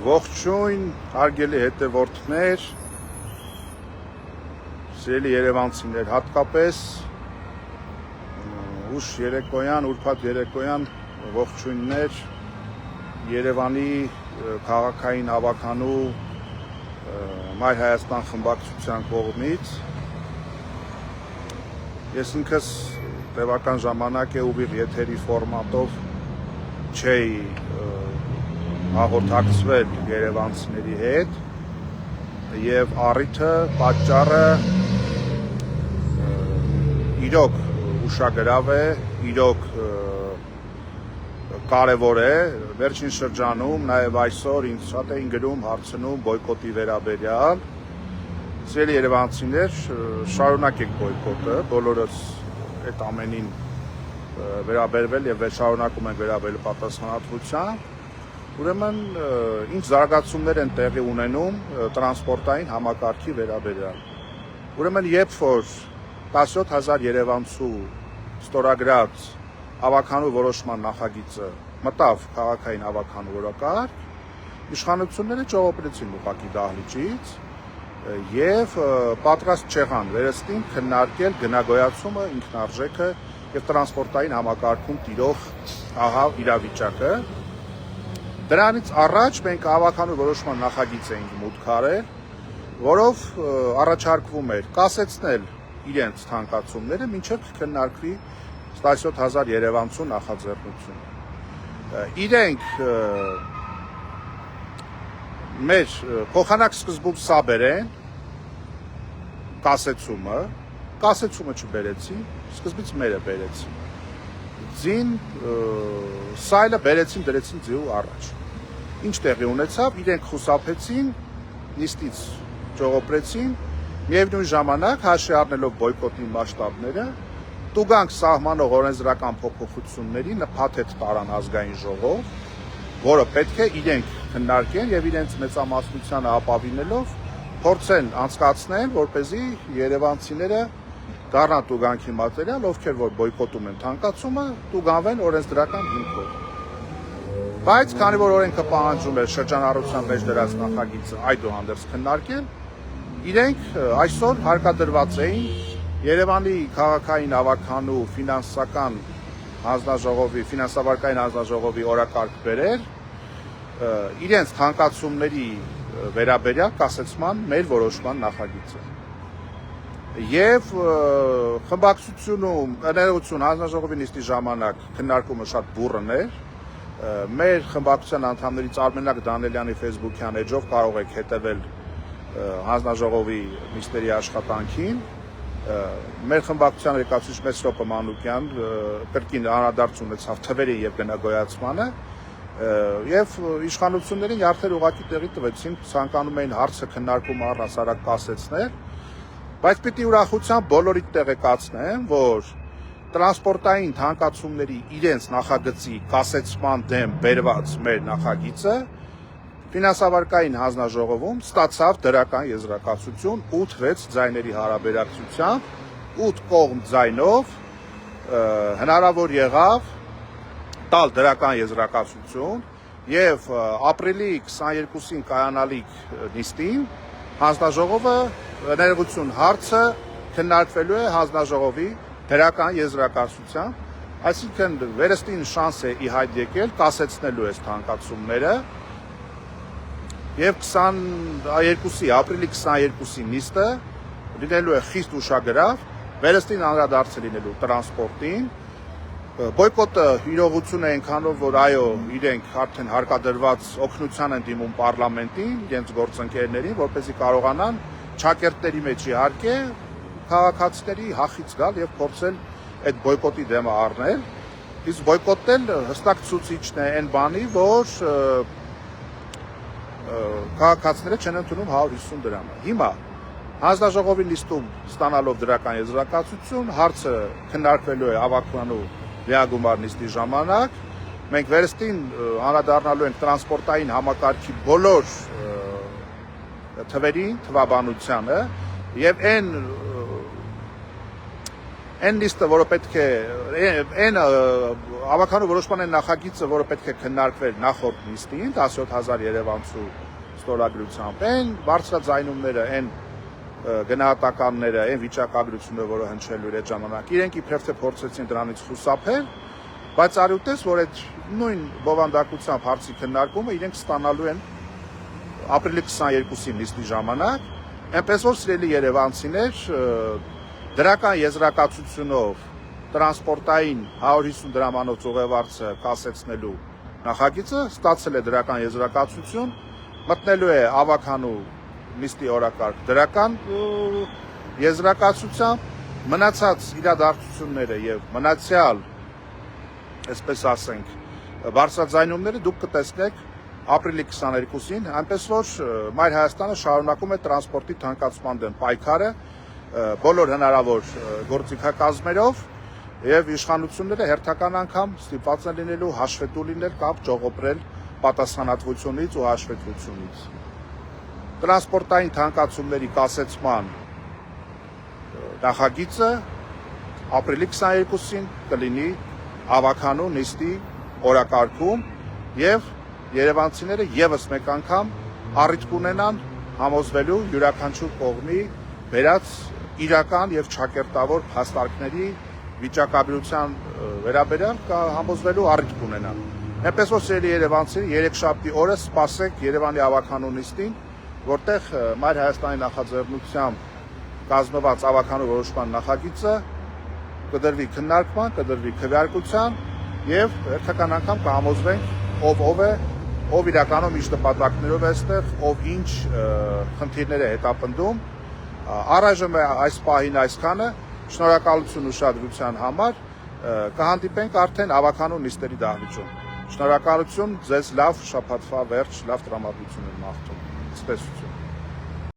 Ողջույն, հարգելի հետևորդներ, սիրելի երևանցիներ, հատկապես ուշ երեկոյան, ուրբաթ երեկոյան ողջույններ Երևանի քաղաքային հավաքանու Մայր Հայաստան խմբակցության կողմից։ Ես ինքս տևական ժամանակ է ուղիղ եթերի ֆորմատով չէի հաղորդակցվել երևանցիների հետ եւ առիթը, պատճառը իրոք ուշագրավ է, իրոք կարևոր է, վերջին շրջանում նաեւ այսօր ինձ շատ էին գրում, հարցնում բոյկոտի վերաբերյալ։ Սիրելի երևանցիներ, շարունակեք բոյկոտը, բոլորս այդ ամենին վերաբերվել եւ շարունակում ենք վերաբերել պատասխանատվությամբ։ Ուրեմն ինչ զարգացումներ են տեղի ունենում տրանսպորտային համակարգի վերաբերյալ։ Ուրեմն երբ որ 17000 երևանցու ստորագրած հավաքանու որոշման նախագիծը մտավ քաղաքային հավաքանու օրակարգ, իշխանությունները ճողոպրեցին ուղղակի դահլիճից եւ պատրաստ չեղան վերստին քննարկել գնագոյացումը, ինքնարժեքը եւ տրանսպորտային համակարգում տիրող ահա իրավիճակը։ Դրանից առաջ մենք հավաքանու որոշման նախագիծ էինք մուտք արել, որով առաջարկվում էր կասեցնել իրենց թանկացումները, մինչև քննարկվի 17000 երևանցու նախաձեռնությունը։ Իրենք մեր փոխանակ սկզբում սա բերեն կասեցումը չբերեցին, սկզբից մերը բերեցին։ Ձին սայլը բերեցին, դրեցին ձիու առաջ։ Ինչ տեղի ունեցավ, իրենք խուսափեցին, նիստից ճողոպրեցին, միևնույն ժամանակ հաշվի առնելով բոյկոտի մասշտաբները, տուգանք սահմանող օրենսդրական փոփոխությունների նպատակ տարան ազգային ժողով, որը պետք է իրենք քննարկեն եւ իրենց մեծամասնությանը ապավինելով փորձեն անցկացնել, որպեսզի երևանցիները դառնան տուգանքի մատերիալ, ովքեր որ բոյկոտում են թանկացումը, տուգանվեն օրենսդրական հիմքով։ Բայց քանի որ օրենքը պահանջում է շրջանառության մեջ դրած նախագիծը այդուհանդերձ քննարկել, իրենք այսօր հարկադրված էին Երևանի քաղաքային հավաքանու ֆինանսական հանձնաժողովի, ֆինանսավարկային հանձնաժողովի օրակարգ բերել իրենց թանկացումների վերաբերյալ կասեցման մեր որոշման նախագիծը։ Եվ խմբակցությունում ներողություն հանձնաժողովի նիստի ժամանակ քննարկումը շատ բուռն էր։ Մեր խմբակցության անդամներից Արմենակ Դանելյանի Facebook-յան էջով կարող եք հետևել հանձնաժողովի նիստերի աշխատանքին։ Մեր խմբակցության ներկայացուցիչ Մեսրոպ Մանուկյան կրկին անդրադարձ ունեցավ թվերի եւ գնագոյացմանը եւ իշխանություններին յարդեր ուղղակի տեղի տվեցին, ցանկանում էին հարցը քննարկում առհասարակ կասեցնել, բայց պիտի ուրախությամբ բոլորիդ տեղեկացնեմ, որ տրանսպորտային թանկացումների իրենց նախագծի կասեցման դեմ բերված մեր նախագիծը ֆինանսավարկային հանձնաժողովում ստացավ դրական եզրակացություն 8-6 ձայների հարաբերակցությամբ, 8 կողմ ձայնով հնարավոր եղավ տալ դրական եզրակացություն եւ ապրիլի 22-ին կայանալիք նիստին հանձնաժողովը ներողություն հարցը քննարկվելու է հանձնաժողովի դրական եզրակացությամբ, այսինքն վերստին շանս է ի հայտ եկել կասեցնելու այս թանկացումները եւ 22-ի ապրիլի 22-ի նիստը լինելու է խիստ ուշագրավ, վերստին անդրադարձ լինելու տրանսպորտին, բոյկոտը իրողություն է այնքանով, որ այո, իրենք արդեն հարկադրված օգնության են դիմում պարլամենտին, իրենց գործընկերներին, որպեսզի կարողանան ճակերտների մեջ իհարկե քաղաքացիների հախից գալ եւ փորձել այդ բոյկոտի դեմը առնել, իսկ բոյկոտն հստակ ցուցիչն է այն բանի, որ քաղաքացիները չեն ընդունում 150 դրամը։ Հիմա հանձնաժողովի նիստում ստանալով դրական եզրակացություն, հարցը քննարկվելու է հավաքանու լիագումար նիստի ժամանակ, մենք վերստին անդրադառնալու ենք տրանսպորտային համակարգի բոլոր թվերին, թվաբանությանը եւ այն լիստը, որը պետք է այն ավականու որոշման այն նախագիծը, որը պետք է քննարկվեր նախորդ նիստին 17000 երևանցու ստորագրությամբ, այն բարձրաձայնումները, այն գնահատականները, այն վիճակագրությունը, որը հնչելու էր այդ ժամանակ, իրենք իբրև թե փորձեցին դրանից խուսափել, բայց արուտես, որ այդ նույն բովանդակությամբ հարցի քննարկումը իրենք ստանալու են ապրիլի 22-ի նիստի ժամանակ, այնպես որ սիրելի երևանցիներ, դրական եզրակացությունով տրանսպորտային 150 դրամանոց ուղևորը կասեցնելու նախագիծը ստացել է դրական եզրակացություն, մտնելու է ավականու նիստի օրակարգ դրական եզրակացությամբ, մնացած իրադարձությունները եւ մնացյալ, այսպես ասենք, բարձրաձայնումները դուք կտեսնեք ապրիլի 22-ին, այնպես որ Մայր Հայաստանը շարունակում է տրանսպորտի թանկացման դեմ պայքարը բոլոր հնարավոր գործիքակազմերով եւ իշխանությունները հերթական անգամ ստիպված են լինելու հաշվետու լինել կամ ճողոպրել պատասխանատվությունից ու հաշվետվությունից։ Տրանսպորտային թանկացումների կասեցման նախագիծը ապրիլի 22-ին կլինի ավականու նիստի օրակարգում եւ երևանցիները եւս մեկ անգամ առիթ կունենան համոզվելու յուրաքանչյուր կողմի վերած իրական եւ ճակերտավոր հաստարկների վիճակագրության վերաբերյալ համոզվելու առիթ կունենան։ Այնպես որ սիրելի երևանցիներ, երեքշաբթի օրը սպասեք Երևանի ավականու նիստին, որտեղ Մայր Հայաստանի նախաձեռնությամբ կազմված ավականու որոշման նախագիծը կդրվի քննարկման, կդրվի քվեարկության եւ հերթական անգամ կհամոզվենք ով է, ով իրականում ինչ նպատակներով է այստեղ, ով ինչ խնդիրներ է հետապնդում։ Առայժմ այս պահին այսքանը, շնորհակալություն ուշադրության համար, կհանդիպենք արդեն ավականու նիստերի դահլիճում։ Շնորհակալություն, ձեզ լավ շաբաթվա վերջ, լավ տրամադրություն եմ մաղթում։ Ցտեսություն։